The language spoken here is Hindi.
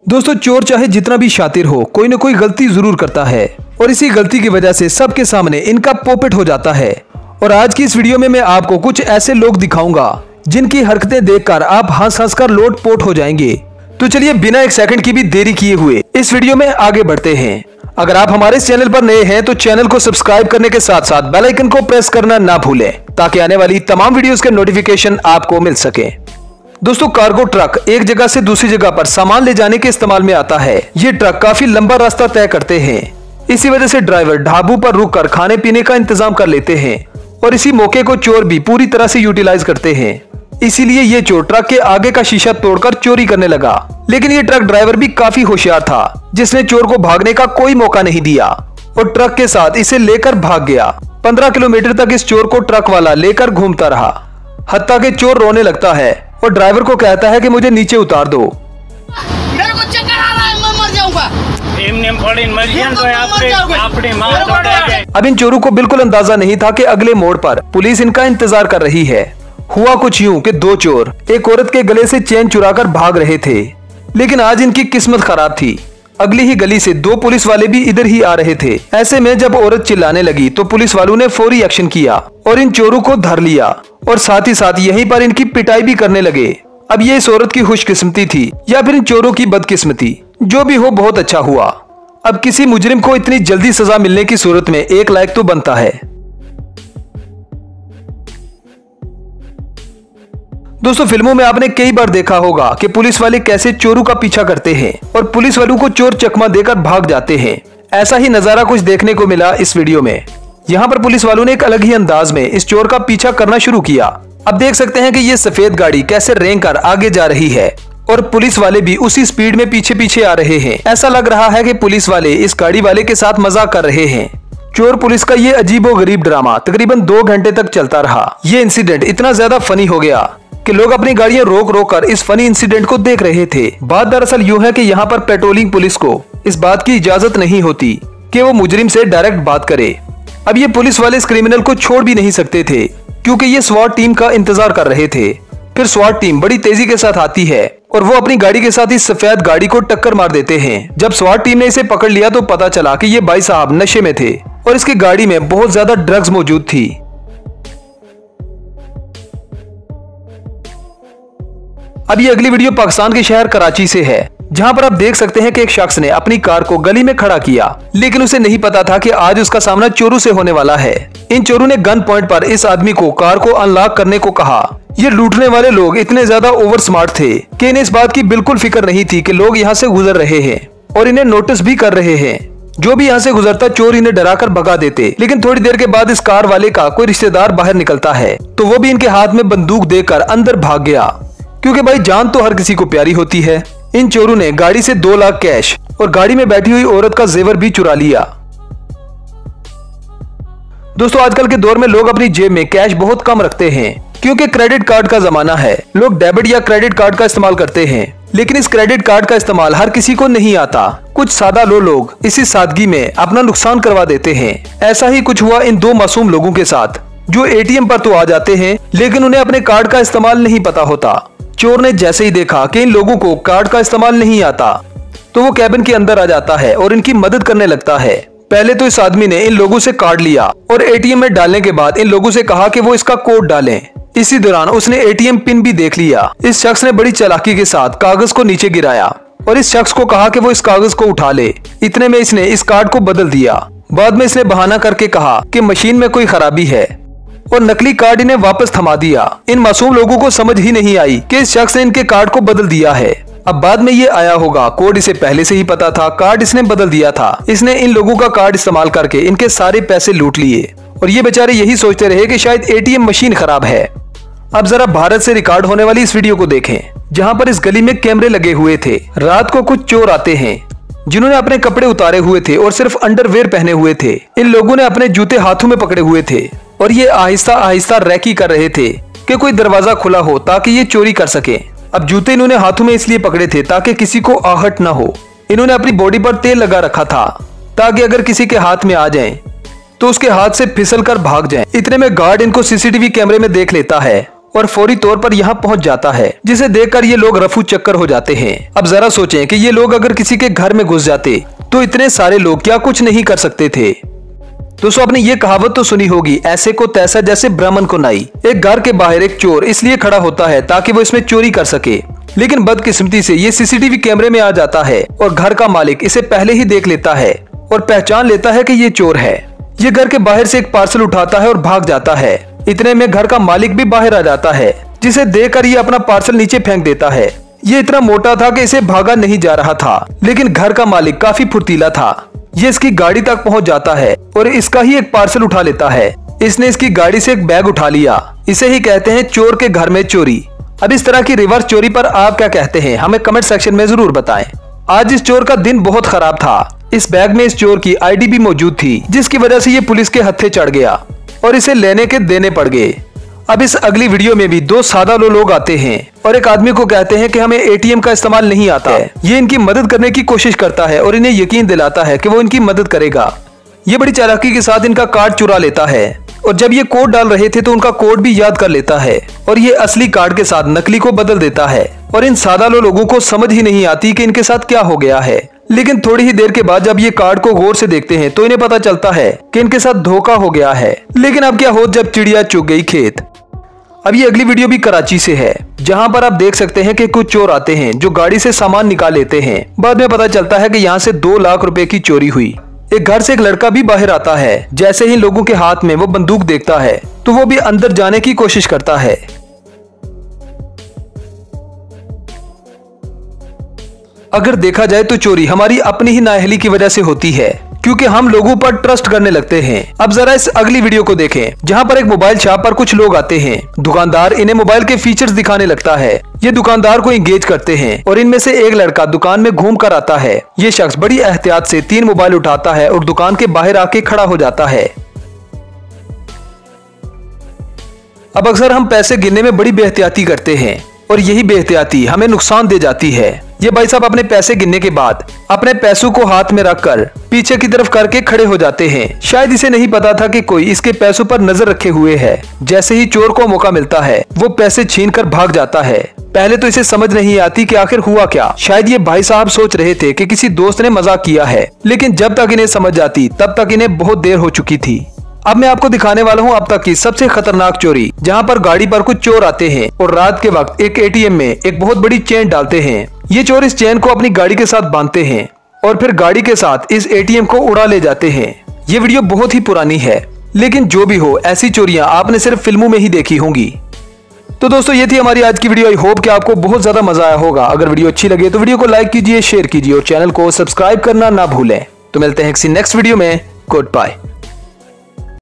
दोस्तों, चोर चाहे जितना भी शातिर हो, कोई न कोई गलती जरूर करता है और इसी गलती की वजह से सबके सामने इनका पोपट हो जाता है। और आज की इस वीडियो में मैं आपको कुछ ऐसे लोग दिखाऊंगा जिनकी हरकतें देखकर आप हंस हंस कर लोट पोट हो जाएंगे। तो चलिए बिना एक सेकंड की भी देरी किए हुए इस वीडियो में आगे बढ़ते हैं। अगर आप हमारे इस चैनल पर नए हैं तो चैनल को सब्सक्राइब करने के साथ साथ बेल आइकन को प्रेस करना ना भूलें ताकि आने वाली तमाम वीडियोस के नोटिफिकेशन आपको मिल सके। दोस्तों, कार्गो ट्रक एक जगह से दूसरी जगह पर सामान ले जाने के इस्तेमाल में आता है। ये ट्रक काफी लंबा रास्ता तय करते हैं। इसी वजह से ड्राइवर ढाबों पर रुककर खाने पीने का इंतजाम कर लेते हैं और इसी मौके को चोर भी पूरी तरह से यूटिलाइज करते हैं। इसीलिए ये चोर ट्रक के आगे का शीशा तोड़कर चोरी करने लगा। लेकिन ये ट्रक ड्राइवर भी काफी होशियार था, जिसने चोर को भागने का कोई मौका नहीं दिया और ट्रक के साथ इसे लेकर भाग गया। 15 किलोमीटर तक इस चोर को ट्रक वाला लेकर घूमता रहा, हत्ता के चोर रोने लगता है और ड्राइवर को कहता है कि मुझे नीचे उतार दो। मेरे को चक्कर आ रहा है, मैं मर जाऊंगा। अब इन चोरों को बिल्कुल अंदाजा नहीं था कि अगले मोड़ पर पुलिस इनका इंतजार कर रही है। हुआ कुछ यूं कि दो चोर एक औरत के गले से चेन चुराकर भाग रहे थे, लेकिन आज इनकी किस्मत खराब थी। अगली ही गली से दो पुलिस वाले भी इधर ही आ रहे थे। ऐसे में जब औरत चिल्लाने लगी तो पुलिस वालों ने फौरी एक्शन किया और इन चोरों को धर लिया और साथ ही साथ यहीं पर इनकी पिटाई भी करने लगे। अब ये इस औरत की खुशकिस्मती थी या फिर इन चोरों की बदकिस्मती, जो भी हो बहुत अच्छा हुआ। अब किसी मुजरिम को इतनी जल्दी सजा मिलने की सूरत में एक लायक तो बनता है। दोस्तों, फिल्मों में आपने कई बार देखा होगा कि पुलिस वाले कैसे चोरों का पीछा करते हैं और पुलिस वालों को चोर चकमा देकर भाग जाते हैं। ऐसा ही नजारा कुछ देखने को मिला इस वीडियो में। यहाँ पर पुलिस वालों ने एक अलग ही अंदाज में इस चोर का पीछा करना शुरू किया। अब देख सकते हैं कि ये सफेद गाड़ी कैसे रेंग कर आगे जा रही है और पुलिस वाले भी उसी स्पीड में पीछे पीछे आ रहे हैं। ऐसा लग रहा है कि पुलिस वाले इस गाड़ी वाले के साथ मजाक कर रहे हैं। चोर पुलिस का ये अजीबोगरीब ड्रामा तकरीबन 2 घंटे तक चलता रहा। ये इंसिडेंट इतना ज्यादा फनी हो गया कि लोग अपनी गाड़ियां रोक रोक कर इस फनी इंसिडेंट को देख रहे थे। बात दरअसल यूं है कि यहाँ पर पेट्रोलिंग पुलिस को इस बात की इजाजत नहीं होती कि वो मुजरिम से डायरेक्ट बात करे। अब ये पुलिस वाले इस क्रिमिनल को छोड़ भी नहीं सकते थे क्योंकि ये स्वाट टीम का इंतजार कर रहे थे। फिर स्वाट टीम बड़ी तेजी के साथ आती है और वो अपनी गाड़ी के साथ इस सफेद गाड़ी को टक्कर मार देते हैं। जब स्वाट टीम ने इसे पकड़ लिया तो पता चला कि ये भाई साहब नशे में थे और इसकी गाड़ी में बहुत ज्यादा ड्रग्स मौजूद थी। अब ये अगली वीडियो पाकिस्तान के शहर कराची से है, जहां पर आप देख सकते हैं कि एक शख्स ने अपनी कार को गली में खड़ा किया, लेकिन उसे नहीं पता था कि आज उसका सामना चोरों से होने वाला है। इन चोरों ने गन पॉइंट पर इस आदमी को कार को अनलॉक करने को कहा। ये लूटने वाले लोग इतने ज्यादा ओवर स्मार्ट थे कि इन्हें इस बात की बिल्कुल फिक्र नहीं थी कि लोग यहाँ से गुजर रहे हैं और इन्हें नोटिस भी कर रहे हैं। जो भी यहाँ से गुजरता चोर इन्हें डराकर भगा देते। लेकिन थोड़ी देर के बाद इस कार वाले का कोई रिश्तेदार बाहर निकलता है तो वो भी इनके हाथ में बंदूक देकर अंदर भाग गया, क्योंकि भाई जान तो हर किसी को प्यारी होती है। इन चोरों ने गाड़ी से 2 लाख कैश और गाड़ी में बैठी हुई औरत का जेवर भी चुरा लिया। दोस्तों, आजकल के दौर में लोग अपनी जेब में कैश बहुत कम रखते हैं क्योंकि क्रेडिट कार्ड का जमाना है। लोग डेबिट या क्रेडिट कार्ड का इस्तेमाल करते हैं, लेकिन इस क्रेडिट कार्ड का इस्तेमाल हर किसी को नहीं आता। कुछ सादा लोग इसी सादगी में अपना नुकसान करवा देते हैं। ऐसा ही कुछ हुआ इन 2 मासूम लोगों के साथ, जो एटीएम पर तो आ जाते हैं लेकिन उन्हें अपने कार्ड का इस्तेमाल नहीं पता होता। चोर ने जैसे ही देखा कि इन लोगों को कार्ड का इस्तेमाल नहीं आता तो वो कैबिन के अंदर आ जाता है और इनकी मदद करने लगता है। पहले तो इस आदमी ने इन लोगों से कार्ड लिया और एटीएम में डालने के बाद इन लोगों से कहा कि वो इसका कोड डालें। इसी दौरान उसने एटीएम पिन भी देख लिया। इस शख्स ने बड़ी चालाकी के साथ कागज को नीचे गिराया और इस शख्स को कहा कि वो इस कागज को उठा ले। इतने में इसने इस कार्ड को बदल दिया। बाद में इसने बहाना करके कहा कि मशीन में कोई खराबी है और नकली कार्ड इन्हें वापस थमा दिया। इन मासूम लोगों को समझ ही नहीं आई कि इस शख्स ने इनके कार्ड को बदल दिया है। अब बाद में ये आया होगा, कोड इसे पहले से ही पता था, कार्ड इसने बदल दिया था। इसने इन लोगों का कार्ड इस्तेमाल करके इनके सारे पैसे लूट लिए और ये बेचारे यही सोचते रहे कि शायद एटीएम मशीन खराब है। अब जरा भारत से रिकॉर्ड होने वाली इस वीडियो को देखें, जहाँ पर इस गली में कैमरे लगे हुए थे। रात को कुछ चोर आते हैं जिन्होंने अपने कपड़े उतारे हुए थे और सिर्फ अंडरवेयर पहने हुए थे। इन लोगों ने अपने जूते हाथों में पकड़े हुए थे और ये आहिस्ता आहिस्ता रैकी कर रहे थे कि कोई दरवाजा खुला हो ताकि ये चोरी कर सके। अब जूते इन्होंने हाथों में इसलिए पकड़े थे ताकि किसी को आहट न हो। इन्होंने अपनी बॉडी पर तेल लगा रखा था ताकि अगर किसी के हाथ में आ जाए तो उसके हाथ से फिसल कर भाग जाए। इतने में गार्ड इनको सीसीटीवी कैमरे में देख लेता है और फौरी तौर पर यहाँ पहुँच जाता है, जिसे देखकर ये लोग रफू चक्कर हो जाते हैं। अब जरा सोचें कि ये लोग अगर किसी के घर में घुस जाते तो इतने सारे लोग क्या कुछ नहीं कर सकते थे। दोस्तों आपने ये कहावत तो सुनी होगी, ऐसे को तैसा जैसे ब्राह्मण को नाई। एक घर के बाहर एक चोर इसलिए खड़ा होता है ताकि वो इसमें चोरी कर सके, लेकिन बदकिस्मती से ये सीसीटीवी कैमरे में आ जाता है और घर का मालिक इसे पहले ही देख लेता है और पहचान लेता है कि ये चोर है। ये घर के बाहर से एक पार्सल उठाता है और भाग जाता है। इतने में घर का मालिक भी बाहर आ जाता है, जिसे देखकर ये अपना पार्सल नीचे फेंक देता है। ये इतना मोटा था कि इसे भागा नहीं जा रहा था, लेकिन घर का मालिक काफी फुर्तीला था। ये इसकी गाड़ी तक पहुंच जाता है और इसका ही एक पार्सल उठा लेता है। इसने इसकी गाड़ी से एक बैग उठा लिया। इसे ही कहते हैं चोर के घर में चोरी। अब इस तरह की रिवर्स चोरी पर आप क्या कहते हैं, हमें कमेंट सेक्शन में जरूर बताएं। आज इस चोर का दिन बहुत खराब था। इस बैग में इस चोर की आईडी भी मौजूद थी, जिसकी वजह से ये पुलिस के हत्थे चढ़ गया और इसे लेने के देने पड़ गए। अब इस अगली वीडियो में भी दो सादा लोग आते हैं और एक आदमी को कहते हैं कि हमें एटीएम का इस्तेमाल नहीं आता है। ये इनकी मदद करने की कोशिश करता है और इन्हें यकीन दिलाता है कि वो इनकी मदद करेगा। ये बड़ी चालाकी के साथ इनका कार्ड चुरा लेता है और जब ये कोड डाल रहे थे तो उनका कोड भी याद कर लेता है और ये असली कार्ड के साथ नकली को बदल देता है। और इन सादा लोगों को समझ ही नहीं आती कि इनके साथ क्या हो गया है, लेकिन थोड़ी ही देर के बाद जब ये कार्ड को गौर से देखते हैं तो इन्हें पता चलता है कि इनके साथ धोखा हो गया है। लेकिन अब क्या हो जब चिड़िया चुग गई खेत। अब ये अगली वीडियो भी कराची से है, जहां पर आप देख सकते हैं कि कुछ चोर आते हैं जो गाड़ी से सामान निकाल लेते हैं। बाद में पता चलता है कि यहाँ से 2 लाख रुपए की चोरी हुई। एक घर से एक लड़का भी बाहर आता है। जैसे ही लोगों के हाथ में वो बंदूक देखता है तो वो भी अंदर जाने की कोशिश करता है। अगर देखा जाए तो चोरी हमारी अपनी ही नाअहली की वजह से होती है, क्योंकि हम लोगों पर ट्रस्ट करने लगते हैं। अब जरा इस अगली वीडियो को देखें, जहां पर एक मोबाइल शॉप पर कुछ लोग आते हैं। दुकानदार इन्हें मोबाइल के फीचर्स दिखाने लगता है। ये दुकानदार को इंगेज करते हैं और इनमें से एक लड़का दुकान में घूम कर आता है। ये शख्स बड़ी एहतियात से 3 मोबाइल उठाता है और दुकान के बाहर आके खड़ा हो जाता है। अब अक्सर हम पैसे गिनने में बड़ी बेहतियाती करते हैं और यही बेहतियाती हमें नुकसान दे जाती है। ये भाई साहब अपने पैसे गिनने के बाद अपने पैसों को हाथ में रखकर पीछे की तरफ करके खड़े हो जाते हैं। शायद इसे नहीं पता था कि कोई इसके पैसों पर नजर रखे हुए है। जैसे ही चोर को मौका मिलता है वो पैसे छीनकर भाग जाता है। पहले तो इसे समझ नहीं आती कि आखिर हुआ क्या। शायद ये भाई साहब सोच रहे थे कि किसी दोस्त ने मजाक किया है, लेकिन जब तक इन्हें समझ आती तब तक इन्हें बहुत देर हो चुकी थी। अब मैं आपको दिखाने वाला हूँ अब तक की सबसे खतरनाक चोरी, जहाँ पर गाड़ी पर कुछ चोर आते हैं और रात के वक्त एक एटीएम में एक बहुत बड़ी चेन डालते हैं। ये चोर इस चेन को अपनी गाड़ी के साथ बांधते हैं और फिर गाड़ी के साथ इस एटीएम को उड़ा ले जाते हैं। ये वीडियो बहुत ही पुरानी है, लेकिन जो भी हो ऐसी चोरियां आपने सिर्फ फिल्मों में ही देखी होंगी। तो दोस्तों ये थी हमारी आज की वीडियो। आई होप कि आपको बहुत ज्यादा मजा आया होगा। अगर वीडियो अच्छी लगे तो वीडियो को लाइक कीजिए, शेयर कीजिए और चैनल को सब्सक्राइब करना ना भूलें। तो मिलते हैं किसी नेक्स्ट वीडियो में। Good bye.